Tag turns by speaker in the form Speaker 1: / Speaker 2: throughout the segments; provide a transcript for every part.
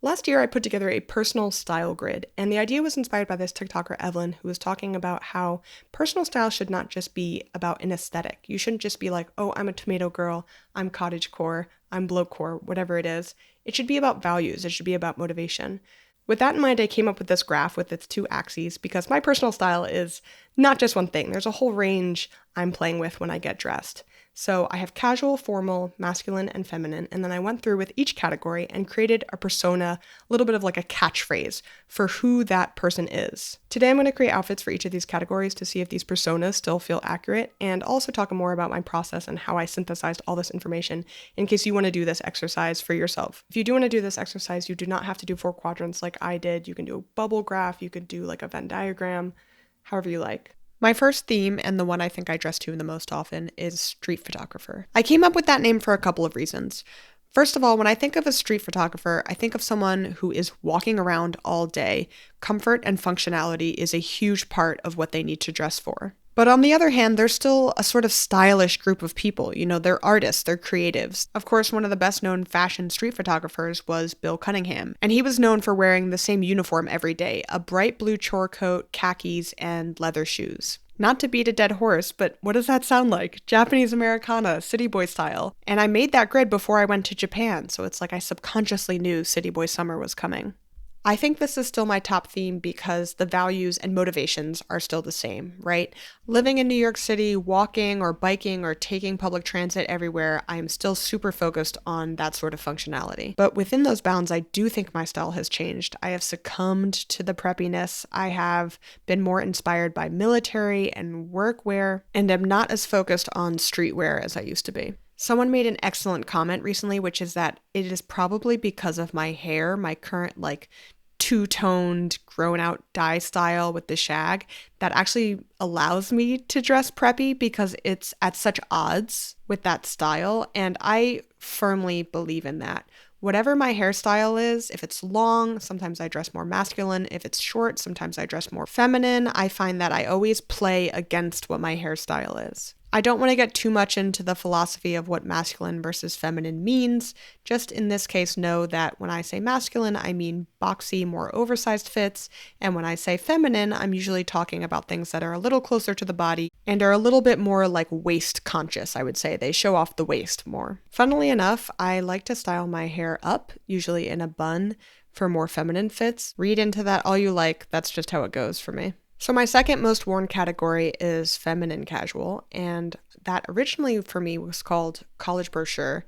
Speaker 1: Last year, I put together a personal style grid, and the idea was inspired by this TikToker, Evelyn, who was talking about how personal style should not just be about an aesthetic. You shouldn't just be like, oh, I'm a tomato girl, I'm cottagecore, I'm bloatcore, whatever it is. It should be about values, it should be about motivation. With that in mind, I came up with this graph with its two axes because my personal style is not just one thing. There's a whole range I'm playing with when I get dressed. So I have casual, formal, masculine, and feminine, and then I went through with each category and created a persona, a little bit of like a catchphrase for who that person is. Today I'm going to create outfits for each of these categories to see if these personas still feel accurate, and also talk more about my process and how I synthesized all this information in case you want to do this exercise for yourself. If you do want to do this exercise, you do not have to do 4 quadrants like I did. You can do a bubble graph, you could do like a Venn diagram, however you like. My first theme, and the one I think I dress to the most often, is street photographer. I came up with that name for a couple of reasons. First of all, when I think of a street photographer, I think of someone who is walking around all day. Comfort and functionality is a huge part of what they need to dress for. But on the other hand, they're still a sort of stylish group of people. You know, they're artists, they're creatives. Of course, one of the best known fashion street photographers was Bill Cunningham, and he was known for wearing the same uniform every day, a bright blue chore coat, khakis, and leather shoes. Not to beat a dead horse, but what does that sound like? Japanese Americana, city boy style. And I made that grid before I went to Japan, so it's like I subconsciously knew city boy summer was coming. I think this is still my top theme because the values and motivations are still the same, right? Living in New York City, walking or biking or taking public transit everywhere, I am still super focused on that sort of functionality. But within those bounds, I do think my style has changed. I have succumbed to the preppiness. I have been more inspired by military and workwear, and am not as focused on streetwear as I used to be. Someone made an excellent comment recently, which is that it is probably because of my hair, my current like two-toned, grown-out dye style with the shag, that actually allows me to dress preppy because it's at such odds with that style, and I firmly believe in that. Whatever my hairstyle is, if it's long, sometimes I dress more masculine. If it's short, sometimes I dress more feminine. I find that I always play against what my hairstyle is. I don't want to get too much into the philosophy of what masculine versus feminine means. Just in this case, know that when I say masculine, I mean boxy, more oversized fits. And when I say feminine, I'm usually talking about things that are a little closer to the body and are a little bit more like waist conscious, I would say. They show off the waist more. Funnily enough, I like to style my hair up, usually in a bun, for more feminine fits. Read into that all you like. That's just how it goes for me. So my second most worn category is feminine casual, and that originally for me was called college brochure.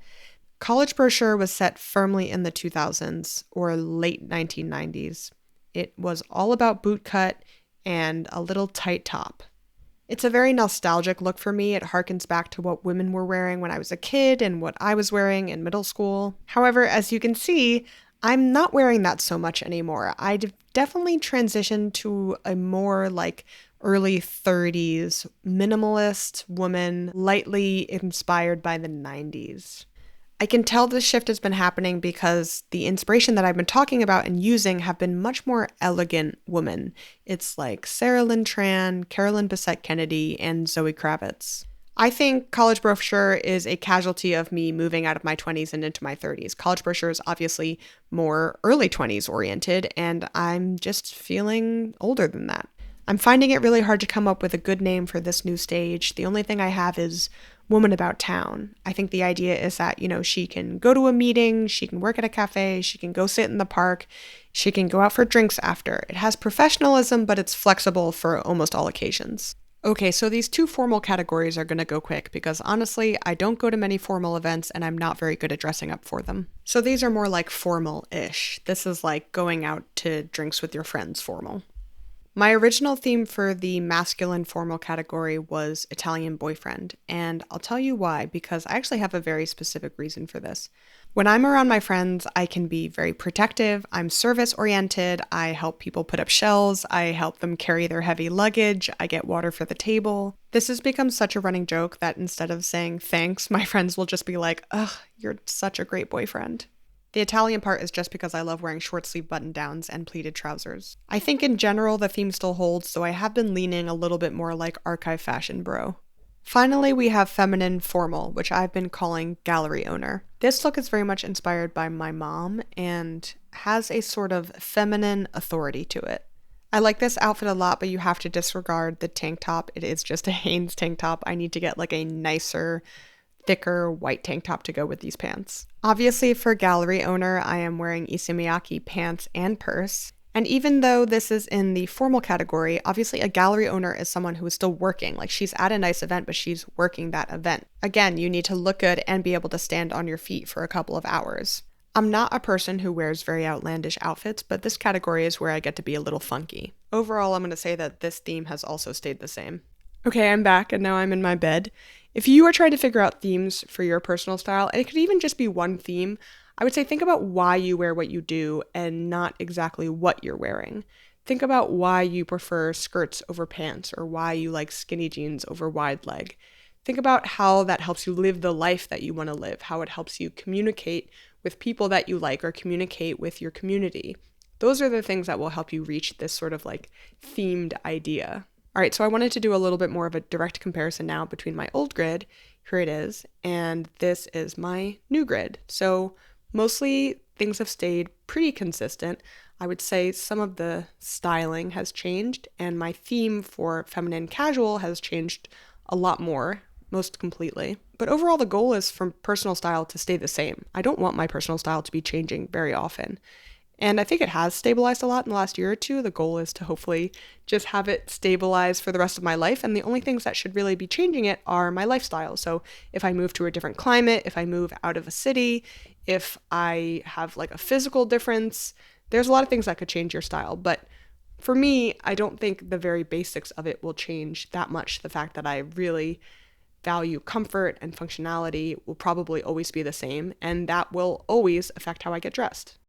Speaker 1: College brochure was set firmly in the 2000s or late 1990s. It was all about boot cut and a little tight top. It's a very nostalgic look for me. It harkens back to what women were wearing when I was a kid and what I was wearing in middle school. However, as you can see, I'm not wearing that so much anymore. I've definitely transitioned to a more like early 30s minimalist woman, lightly inspired by the 90s. I can tell this shift has been happening because the inspiration that I've been talking about and using have been much more elegant women. It's like Sarah Lynn Tran, Carolyn Bessette Kennedy, and Zoe Kravitz. I think college brochure is a casualty of me moving out of my 20s and into my 30s. College brochure is obviously more early 20s oriented, and I'm just feeling older than that. I'm finding it really hard to come up with a good name for this new stage. The only thing I have is Woman About Town. I think the idea is that, you know, she can go to a meeting, she can work at a cafe, she can go sit in the park, she can go out for drinks after. It has professionalism, but it's flexible for almost all occasions. Okay, so these 2 formal categories are going to go quick because honestly, I don't go to many formal events and I'm not very good at dressing up for them. So these are more like formal-ish. This is like going out to drinks with your friends formal. My original theme for the masculine formal category was Italian boyfriend, and I'll tell you why, because I actually have a very specific reason for this. When I'm around my friends, I can be very protective, I'm service-oriented, I help people put up shelves, I help them carry their heavy luggage, I get water for the table. This has become such a running joke that instead of saying thanks, my friends will just be like, ugh, you're such a great boyfriend. The Italian part is just because I love wearing short sleeve button downs and pleated trousers. I think in general the theme still holds, though I have been leaning a little bit more like archive fashion bro. Finally, we have feminine formal, which I've been calling gallery owner. This look is very much inspired by my mom and has a sort of feminine authority to it. I like this outfit a lot, but you have to disregard the tank top. It is just a Hanes tank top. I need to get like a nicer, thicker white tank top to go with these pants. Obviously, for gallery owner, I am wearing Issey Miyake pants and purse. And even though this is in the formal category, obviously a gallery owner is someone who is still working. Like she's at a nice event, but she's working that event. Again, you need to look good and be able to stand on your feet for a couple of hours. I'm not a person who wears very outlandish outfits, but this category is where I get to be a little funky. Overall, I'm going to say that this theme has also stayed the same. Okay, I'm back and now I'm in my bed. If you are trying to figure out themes for your personal style, and it could even just be one theme, I would say think about why you wear what you do and not exactly what you're wearing. Think about why you prefer skirts over pants or why you like skinny jeans over wide leg. Think about how that helps you live the life that you want to live, how it helps you communicate with people that you like or communicate with your community. Those are the things that will help you reach this sort of like themed idea. All right, so I wanted to do a little bit more of a direct comparison now between my old grid, here it is, and this is my new grid. So mostly things have stayed pretty consistent. I would say some of the styling has changed, and my theme for feminine casual has changed a lot more, most completely. But overall, the goal is for personal style to stay the same. I don't want my personal style to be changing very often. And I think it has stabilized a lot in the last year or two. The goal is to hopefully just have it stabilize for the rest of my life. And the only things that should really be changing it are my lifestyle. So if I move to a different climate, if I move out of a city, if I have like a physical difference, there's a lot of things that could change your style. But for me, I don't think the very basics of it will change that much. The fact that I really value comfort and functionality will probably always be the same. And that will always affect how I get dressed.